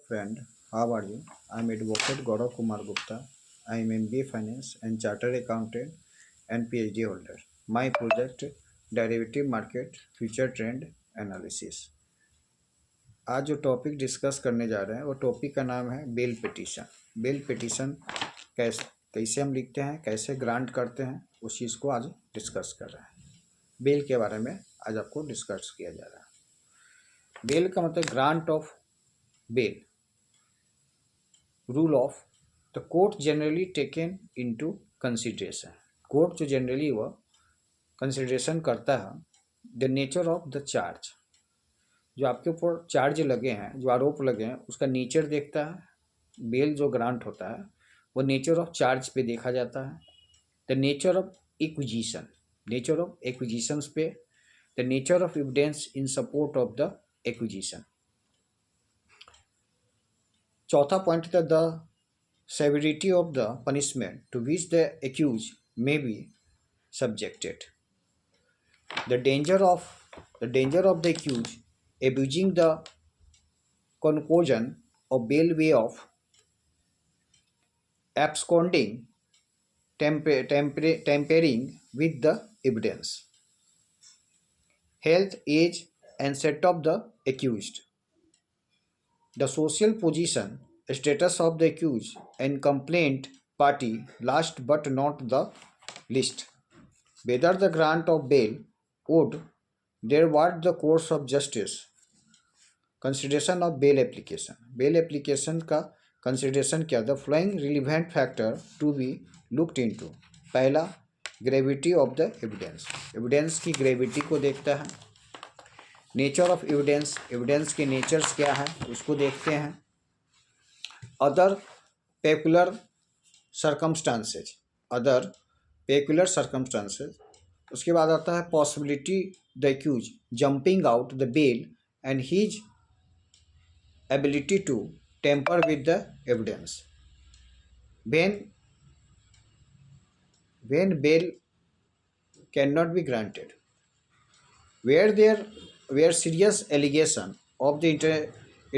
friend. How are you? I'm Advocate Gaurav Kumar Gupta. I'm MBA Finance and Chartered Accountant and PhD holder. My project Derivative Market Future Trend Analysis. आज जो topic discuss करने जा रहे हैं वो topic का नाम है बेल पिटीशन। बेल पिटीशन कैसे हम लिखते हैं, कैसे ग्रांट करते हैं, उस चीज़ को आज डिस्कस कर रहे हैं। बेल के बारे में आज आपको डिस्कस किया जा रहा है। बेल का मतलब grant of bail, rule of the court generally taken into consideration. Court जो जनरली वह कंसिडरेशन करता है the nature of the charge, जो आपके ऊपर चार्ज लगे हैं, जो आरोप लगे हैं, उसका नेचर देखता है। बेल जो ग्रांट होता है वो नेचर ऑफ चार्ज पे देखा जाता है। The nature of acquisition, nature of acquisitions पे, the nature of evidence in support of the acquisition. चौथा पॉइंट था the severity of the punishment to which the accused may be subjected. The danger of the accused abusing the conclusion of bail way of absconding, tampering with the evidence. Health, age, and set of the accused. The social position, status of the accused and complaint party, last but not the least. Whether the grant of bail would divert the course of justice. Consideration of bail application. Bail application का consideration क्या? The following relevant factor to be looked into. पहला, gravity of the evidence. Evidence की gravity को देखता है. Nature of evidence, evidence के natures क्या है उसको देखते हैं. Other peculiar circumstances, other peculiar circumstances. उसके बाद आता है possibility the accused jumping out the bail and his ability to tamper with the evidence. when bail cannot be granted, where there were serious allegation of the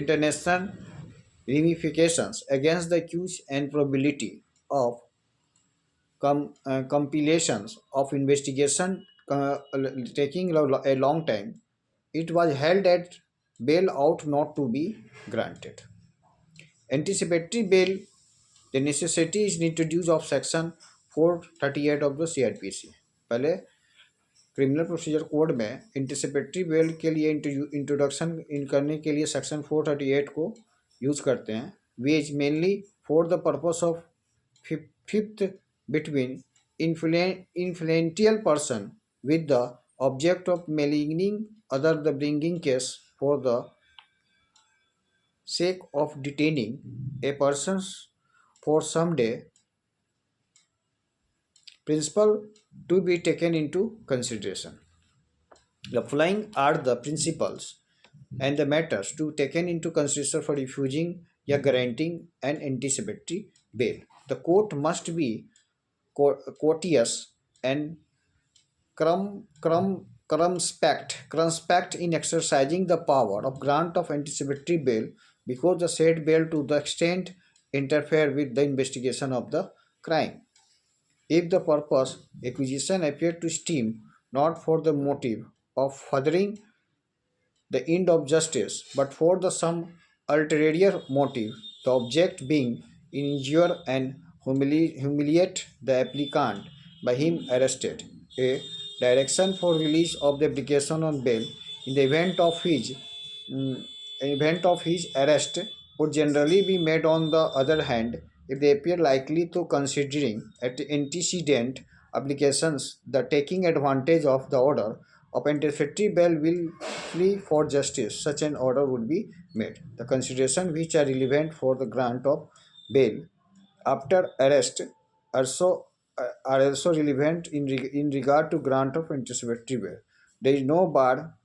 international ramifications against the accused and probability of compilations of investigation taking a long time, it was held that bail ought not to be granted. Anticipatory bail, the necessity is introduced of section 438 of the CRPC. पहले criminal procedure code में anticipatory bell के लिए introduction करने के लिए section 438 को use करते हैं. Which mainly for the purpose of fifth between influential person with the object of maligning other the bringing case for the sake of detaining a person for some day, principle to be taken into consideration. The following are the principles and the matters to taken into consideration for refusing or granting an anticipatory bail. The court must be courteous and circumspect in exercising the power of grant of anticipatory bail, because the said bail to the extent interfere with the investigation of the crime. If the purpose acquisition appear to stem not for the motive of furthering the end of justice, but for the some ulterior motive, the object being injure and humiliate the applicant by him arrested, a direction for release of the application on bail in the event of his arrest would generally be made. On the other hand, if they appear likely to considering antecedent applications, the taking advantage of the order of anticipatory bail will flee for justice, such an order would be made. The considerations which are relevant for the grant of bail after arrest are also relevant in regard to grant of anticipatory bail. There is no bar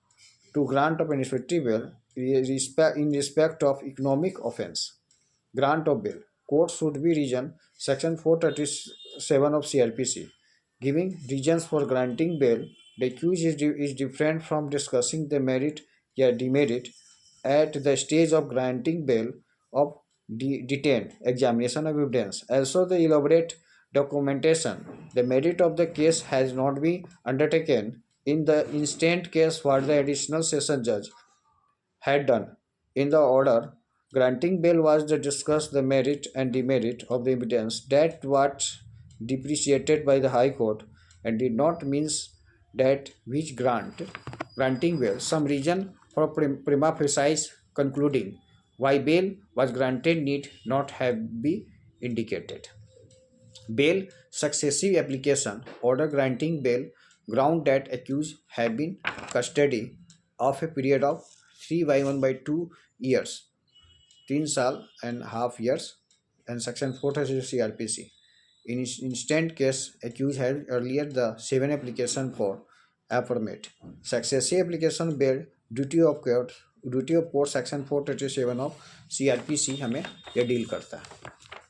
to grant of anticipatory bail in respect of economic offence. Grant of bail. Court should be reason section 437 of CRPC. Giving reasons for granting bail, the accused is different from discussing the merit or demerit at the stage of granting bail of detained examination of evidence. Also, the elaborate documentation. The merit of the case has not been undertaken in the instant case what the additional session judge had done. In the order granting bail was to discuss the merit and demerit of the evidence that was depreciated by the High Court and did not means that which granting bail some reason for prima facie concluding why bail was granted need not have been indicated. Bail successive application order granting bail ground that accused have been custody of a period of 3/1/2 years 3.5 years and section 430 CRPC. In instant case, accused had earlier the 7 application for affirmate. Successive application bail duty of court section 437 of CRPC हमें ये deal करता है.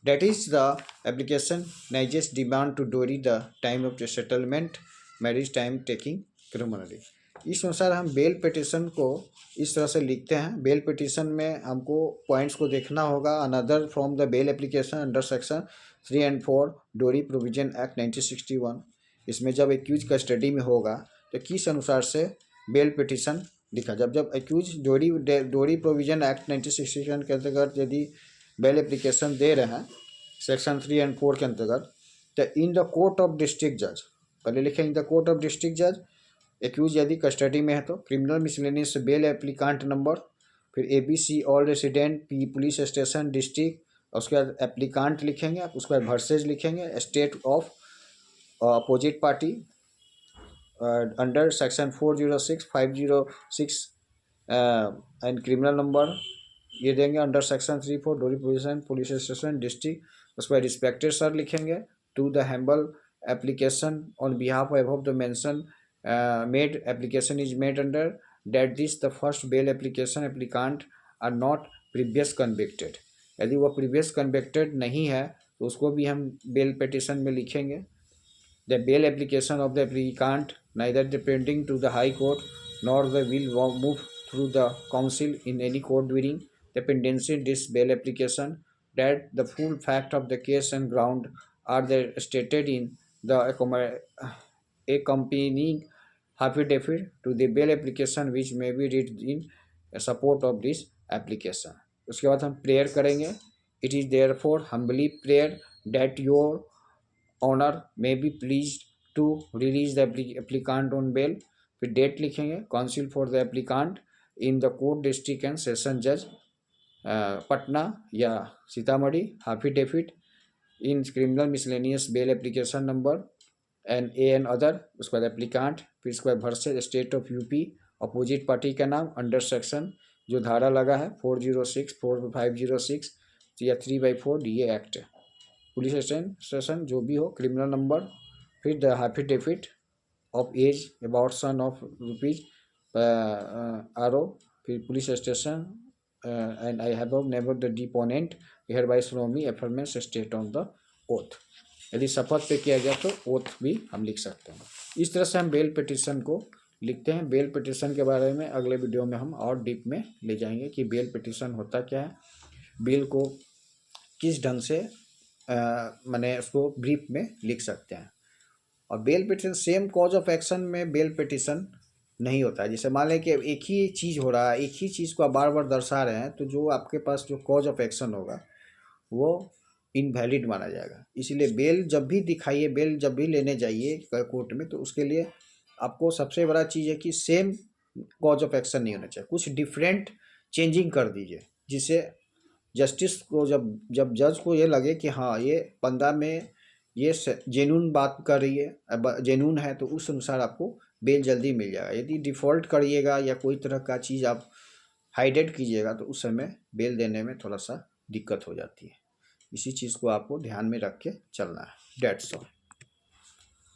That is the application Nige's demand to dowry the time of the settlement, marriage time taking criminally. इस अनुसार हम bell petition को इस तरह से लिखते हैं. बेल पिटिशन में हमको पॉइंट्स को देखना होगा. Another from the bail application under section 3 and 4 डोरी प्रोविजन एक्ट 1961. इसमें जब एक्यूज कस्टडी में होगा तो किस अनुसार से बेल पिटिशन लिखा. जब एक्यूज डोरी प्रोविजन एक्ट 1961 के अंतर्गत यदि बेल एप्लीकेशन दे रहे हैं सेक्शन 3 and 4 के अंतर्गत तो in the court of district जज पहले लिखें. In the court of district जज एक्यूज यदि कस्टडी में है तो criminal miscellaneous bail applicant number फिर ABC all resident police station district उसके बाद एप्लीकांट लिखेंगे. उसके बाद वर्सेज लिखेंगे state of opposite party under section 406 506 and criminal number ये देंगे अंडर सेक्शन 3-4 डोरी प्रोविजन पुलिस स्टेशन डिस्ट्रिक्ट. उसके बाद रिस्पेक्टेड सर लिखेंगे to the humble application on behalf of the mention made application is made under that this the first bail application applicant are not previous convicted. यदि वो previous convicted नहीं है तो उसको भी हम bail petition में लिखेंगे. The bail application of the applicant neither depending to the high court nor the will move through the council in any court during the pendency this bail application that the full fact of the case and ground are there stated in the accompanying affidavit to the bail application which may be read in support of this application. उसके बाद हम prayer करेंगे. It is therefore humbly prayer that your honor may be pleased to release the applicant on bail. फिर date लिखेंगे. counsel for the applicant in the court district and session judge Patna या Sitamarhi affidavit in criminal miscellaneous bail application number N A N other. उसके बाद applicant फिर उसके बाद versus state of UP opposite party का नाम अंडर सेक्शन जो धारा लगा है 406 4506 या 3/4 ये एक्ट पुलिस स्टेशन जो भी हो क्रिमिनल नंबर फिर the affidavit of age about son of rupees R फिर police station and I have never the deponent hereby from me affirmance state on the oath. यदि शपथ पे किया गया तो ओथ भी हम लिख सकते हैं. इस तरह से हम बेल पिटिशन को लिखते हैं. बेल पिटिशन के बारे में अगले वीडियो में हम और डीप में ले जाएंगे कि बेल पिटिशन होता क्या है, बेल को किस ढंग से मैंने उसको ब्रीफ में लिख सकते हैं. और bail petition same cause of action में बेल पिटिशन नहीं होता है. जैसे मान लें कि एक ही चीज़ हो रहा है, एक ही चीज़ को आप बार बार दर्शा रहे हैं तो जो आपके पास जो कॉज ऑफ एक्शन होगा वो इनवैलिड माना जाएगा. इसीलिए बेल जब भी दिखाइए, बेल जब भी लेने जाइए कोर्ट में तो उसके लिए आपको सबसे बड़ा चीज़ है कि सेम कॉज ऑफ एक्शन नहीं होना चाहिए. कुछ डिफरेंट चेंजिंग कर दीजिए जिससे जस्टिस को जब जज को ये लगे कि हाँ ये बंदा में ये जेन्युइन बात कर रही है, जेन्युइन है, तो उस अनुसार आपको बेल जल्दी मिल जाएगा. यदि डिफ़ॉल्ट करिएगा या कोई तरह का चीज़ आप हाइडेड कीजिएगा तो उस समय बेल देने में थोड़ा सा दिक्कत हो जाती है. इसी चीज़ को आपको ध्यान में रख के चलना है. That's all.